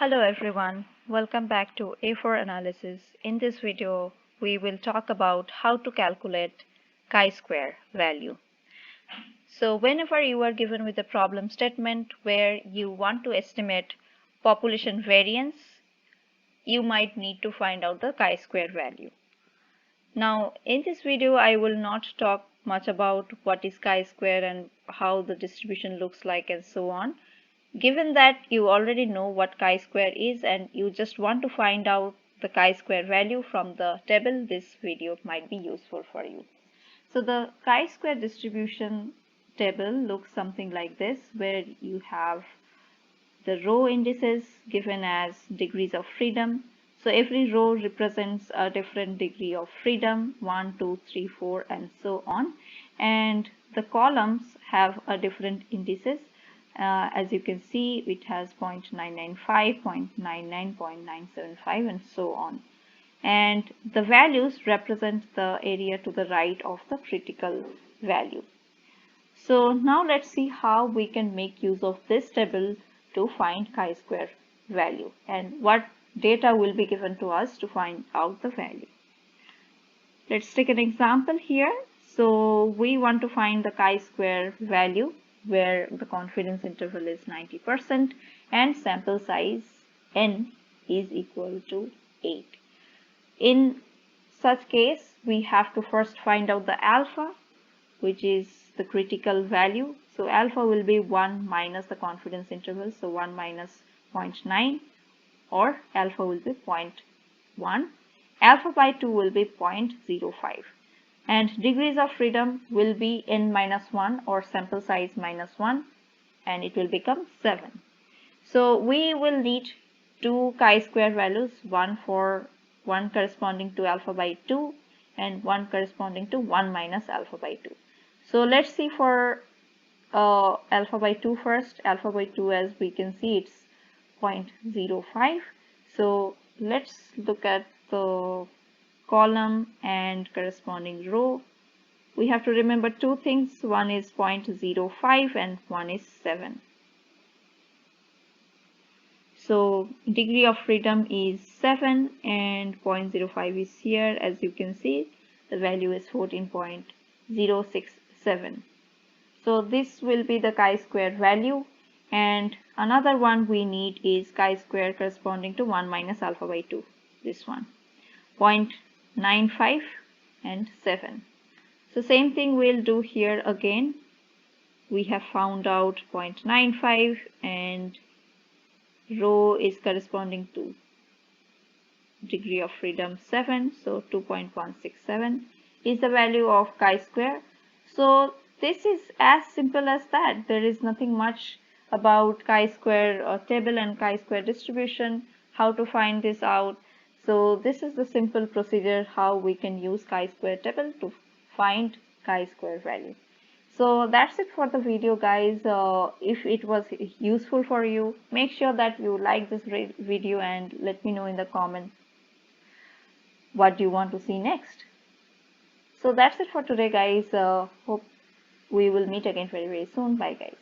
Hello everyone, welcome back to A4 Analysis. In this video, we will talk about how to calculate chi-square value. So whenever you are given with a problem statement where you want to estimate population variance, you might need to find out the chi-square value. Now in this video, I will not talk much about what is chi-square and how the distribution looks like and so on. Given that you already know what chi-square is and you just want to find out the chi-square value from the table, this video might be useful for you. So the chi-square distribution table looks something like this, where you have the row indices given as degrees of freedom. So every row represents a different degree of freedom, 1, 2, 3, 4 and so on. And the columns have a different indices. As you can see, it has 0.995, 0.99, 0.975 and so on. And the values represent the area to the right of the critical value. So now let's see how we can make use of this table to find chi-square value and what data will be given to us to find out the value. Let's take an example here. So we want to find the chi-square value where the confidence interval is 90% and sample size n is equal to 8. In such case, we have to first find out the alpha, which is the critical value. So alpha will be 1 minus the confidence interval, so 1 minus 0.9, or alpha will be 0.1. Alpha by 2 will be 0.05. And degrees of freedom will be n minus 1 or sample size minus 1, and it will become 7. So we will need two chi-square values, one corresponding to alpha by 2 and one corresponding to 1 minus alpha by 2. So let's see for alpha by 2 first. Alpha by 2, as we can see, it's 0.05. So let's look at the column and corresponding row. We have to remember two things. One is 0.05 and one is 7. So degree of freedom is 7 and 0.05 is here. As you can see, the value is 14.067. So this will be the chi-square value, and another one we need is chi-square corresponding to 1 minus alpha by 2, this one, 0.95 and 7. So same thing we'll do here again. We have found out 0.95 and rho is corresponding to degree of freedom 7, so 2.167 is the value of chi-square. So this is as simple as that. There is nothing much about chi-square table and chi-square distribution, how to find this out. So this is the simple procedure how we can use chi-square table to find chi-square value. So that's it for the video, guys. If it was useful for you, make sure that you like this video and let me know in the comments what do you want to see next. So that's it for today, guys. Hope we will meet again very soon. Bye, guys.